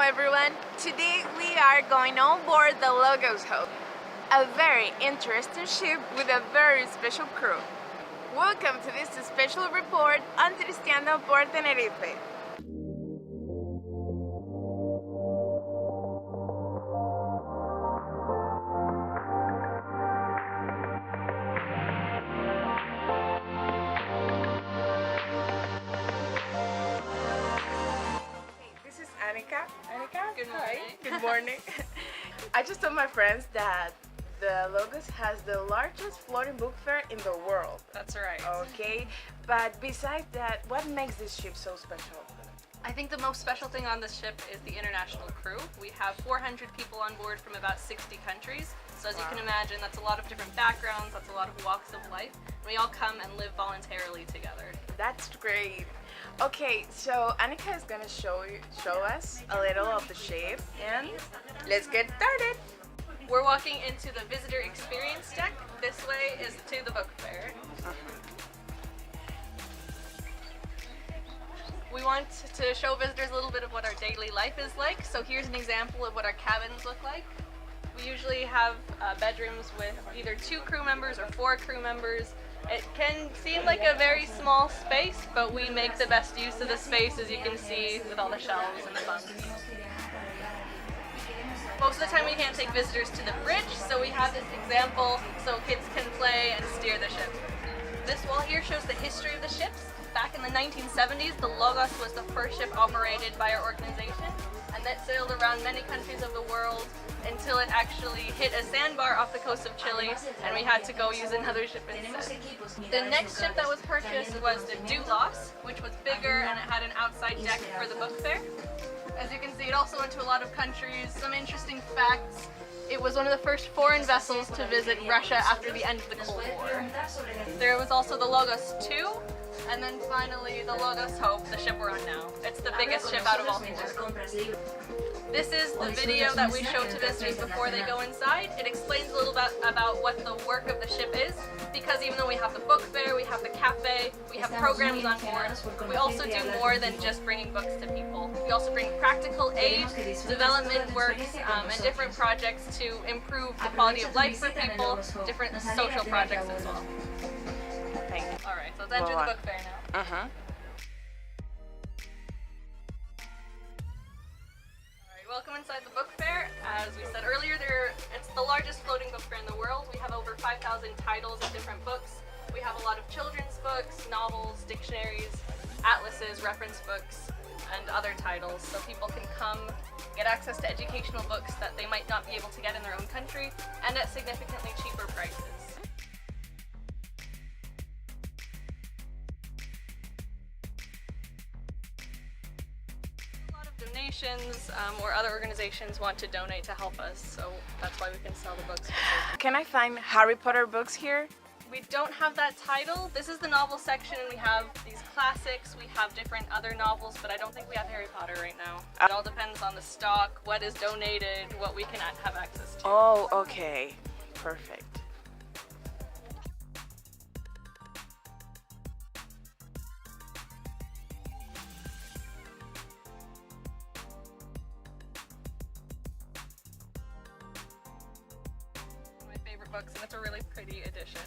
everyone. Today we are going on board the Logos Hope, a very interesting ship with a very special crew. Welcome to this special report on Tristiano por Tenerife. This is Annika. Annika? Good morning. Hi. Good morning. I just told my friends that the Logos has the largest floating book fair in the world. That's right. Okay, but besides that, what makes this ship so special? I think the most special thing on this ship is the international crew. We have 400 people on board from about 60 countries. So as you can imagine, that's a lot of different backgrounds, that's a lot of walks of life. And we all come and live voluntarily together. That's great. Okay, so Annika is gonna show us a little of the ship, and let's get started. We're walking into the visitor experience deck. This way is to the book fair. We want to show visitors a little bit of what our daily life is like. So here's an example of what our cabins look like. We usually have bedrooms with either 2 crew members or 4 crew members. It can seem like a very small space, but we make the best use of the space, as you can see, with all the shelves and the bunks. Most of the time we can't take visitors to the bridge, so we have this example so kids can play and steer the ship. This wall here shows the history of the ships. Back in the 1970s, the Logos was the first ship operated by our organization, and that sailed around many countries of the world until it actually hit a sandbar off the coast of Chile, and we had to go use another ship instead. The next ship that was purchased was the Doulos, which was bigger and it had an outside deck for the book fair. As you can see, it also went to a lot of countries. Some interesting facts. It was one of the first foreign vessels to visit Russia after the end of the Cold War. There was also the Logos 2, and then finally the Logos Hope, the ship we're on now. It's the biggest ship out of all 4. This is the video that we show to visitors before they go inside. It explains a little bit about what the work of the ship is, because even though we have the book fair, we have the cafe, we have programs on board, we also do more than just bringing books to people. We also bring practical aid, development works, and different projects to improve the quality of life for people, different social projects as well. Thank you. Alright, so let's enter the book fair now. Welcome inside the book fair. As we said earlier, it's the largest floating book fair in the world. We have over 5,000 titles of different books. We have a lot of children's books, novels, dictionaries, atlases, reference books, and other titles. So people can come, get access to educational books that they might not be able to get in their own country, and at significantly cheaper prices. Donations or other organizations want to donate to help us, so that's why we can sell the books for free. Can I find Harry Potter books here? We don't have that title. This is the novel section, and we have these classics, we have different other novels, but I don't think we have Harry Potter right now. It all depends on the stock, what is donated, what we can have access to. Oh, okay. Perfect. Books, and it's a really pretty edition.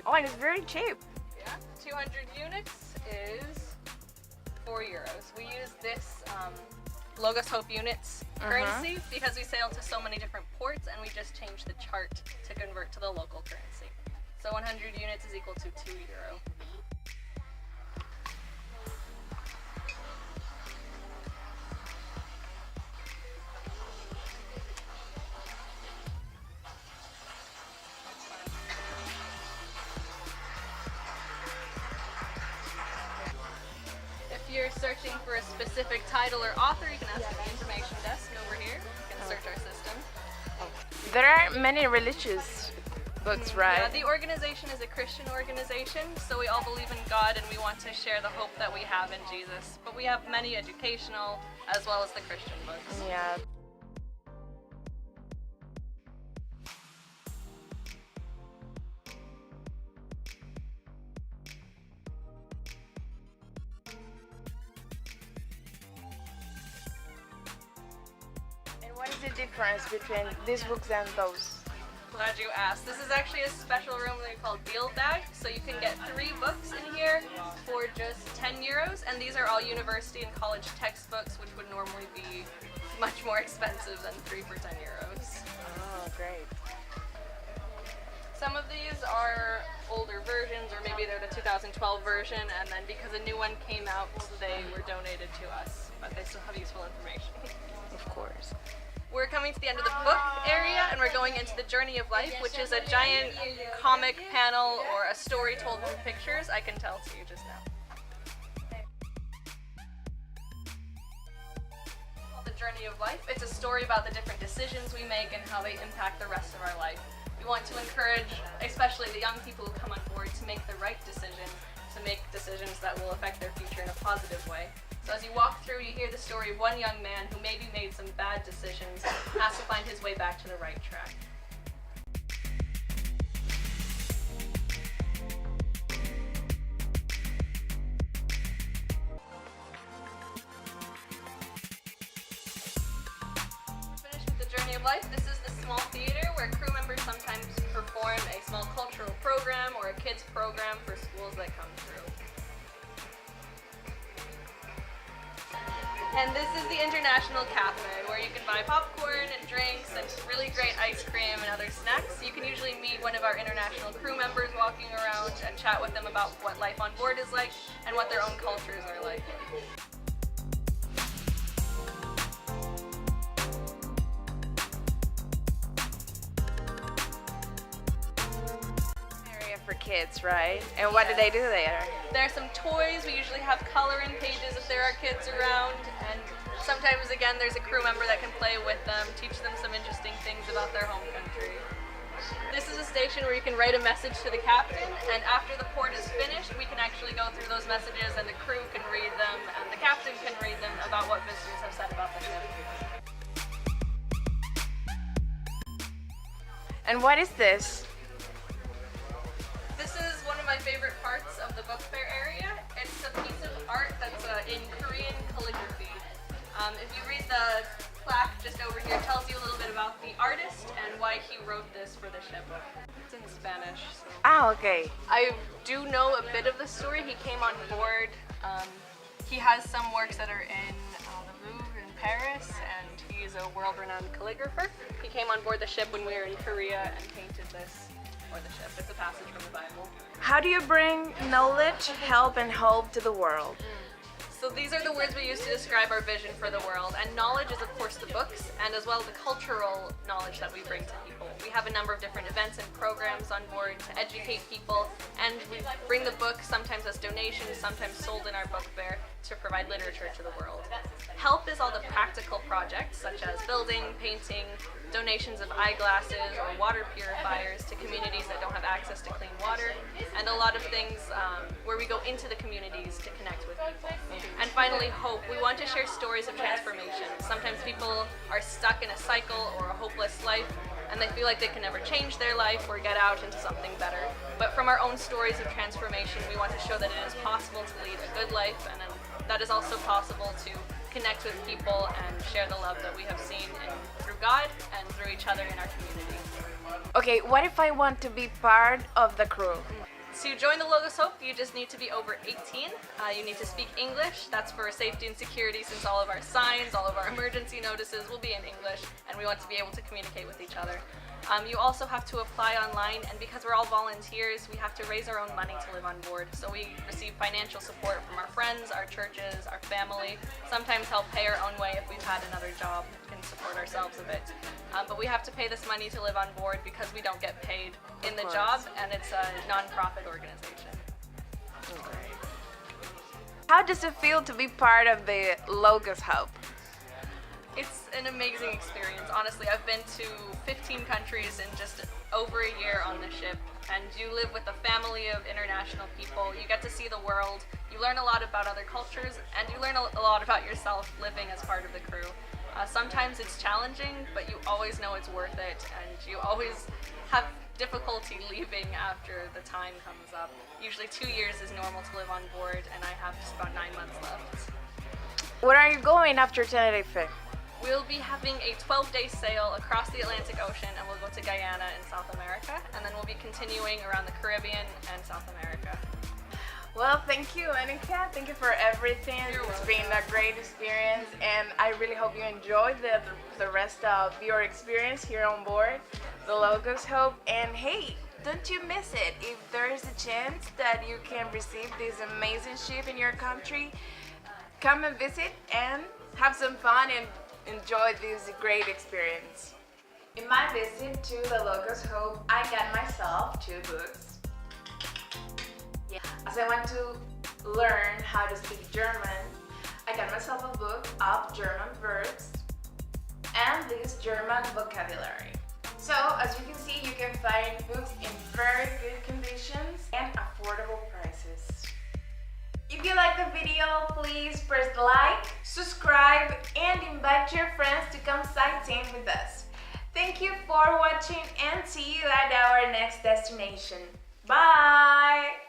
Oh, and it's very cheap. Yeah, 200 units is €4. We use this Logos Hope units currency because we sail to so many different ports, and we just changed the chart to convert to the local currency. So 100 units is equal to €2. If you're searching for a specific title or author, you can ask the information desk over here. You can search our system. There are many religious books, right? Yeah, the organization is a Christian organization, so we all believe in God and we want to share the hope that we have in Jesus. But we have many educational as well as the Christian books. Yeah. the difference between these books and those? Glad you asked. This is actually a special room they call deal bag, so you can get 3 books in here for just 10 euros, and these are all university and college textbooks, which would normally be much more expensive than 3 for 10 euros. Oh, great. Some of these are older versions, or maybe they're the 2012 version, and then because a new one came out, they were donated to us, but they still have useful information. Of course. We're coming to the end of the book area, and we're going into the Journey of Life, which is a giant comic panel or a story told through pictures. I can tell to you just now. The Journey of Life. It's a story about the different decisions we make and how they impact the rest of our life. We want to encourage, especially the young people who come on board, to make the right decision, to make decisions that will affect their future in a positive way. So as you walk through, you hear the story of one young man who maybe made some bad decisions, has to find his way back to the right track. Finished with the Journey of Life. This is the small theater where crew members sometimes perform a small cultural program or a kids program for schools that come through. And this is the International Cafe, where you can buy popcorn and drinks and really great ice cream and other snacks. You can usually meet one of our international crew members walking around and chat with them about what life on board is like and what their own cultures are like. For kids, right? And what do they do there? There are some toys. We usually have coloring pages if there are kids around, and sometimes again there's a crew member that can play with them, teach them some interesting things about their home country. This is a station where you can write a message to the captain, and after the port is finished we can actually go through those messages and the crew can read them and the captain can read them about what visitors have said about the ship. And what is this? This is one of my favorite parts of the book fair area. It's a piece of art that's in Korean calligraphy. If you read the plaque just over here, it tells you a little bit about the artist and why he wrote this for the ship. It's in Spanish. So. Ah, okay. I do know a bit of the story. He came on board. He has some works that are in the Louvre in Paris, and he's a world-renowned calligrapher. He came on board the ship when we were in Korea and painted this for the ship. It's a passage from the Bible. How do you bring knowledge, help, and hope to the world? So these are the words we use to describe our vision for the world, and knowledge is of course the books and as well the cultural knowledge that we bring to people. We have a number of different events and programs on board to educate people, and we bring the books sometimes as donations, sometimes sold in our book fair to provide literature to the world. Help is all the practical projects such as building, painting, donations of eyeglasses or water purifiers to communities that don't have access to clean water, and a lot of things where we go into the communities to connect with people. And finally, hope. We want to share stories of transformation. Sometimes people are stuck in a cycle or a hopeless life, and they feel like they can never change their life or get out into something better. But from our own stories of transformation, we want to show that it is possible to lead a good life, and that is also possible to connect with people and share the love that we have seen through God and through each other in our community. Okay, what if I want to be part of the crew? To join the Logos Hope, you just need to be over 18. You need to speak English. That's for safety and security, since all of our signs, all of our emergency notices will be in English, and we want to be able to communicate with each other. You also have to apply online, and because we're all volunteers, we have to raise our own money to live on board. So we receive financial support from our friends, our churches, our family, sometimes help pay our own way if we've had another job and can support ourselves a bit. But we have to pay this money to live on board because we don't get paid in the job, and it's a non-profit organization. How does it feel to be part of the Logos Hope? It's an amazing experience. Honestly, I've been to 15 countries in just over a year on the ship, and you live with a family of international people. You get to see the world, you learn a lot about other cultures, and you learn a lot about yourself living as part of the crew. Sometimes it's challenging, but you always know it's worth it, and you always have difficulty leaving after the time comes up. Usually 2 years is normal to live on board, and I have just about 9 months left. Where are you going after Tenerife? We'll be having a 12-day sail across the Atlantic Ocean, and we'll go to Guyana in South America, and then we'll be continuing around the Caribbean and South America. Well, thank you, Annika. Thank you for everything. You're It's welcome. been a great experience, and I really hope you enjoyed the rest of your experience here on board the Logos Hope. And hey, don't you miss it. If there is a chance that you can receive this amazing ship in your country, come and visit and have some fun and enjoy this great experience. In my visit to the Logos Hope, I got myself 2 books. Yeah. As I want to learn how to speak German, I got myself a book of German verbs and this German vocabulary. So, as you can see, you can find books in very good conditions and affordable prices. If you like the video, please press like, subscribe, and invite your friends to come sightseeing with us. Thank you for watching and see you at our next destination. Bye!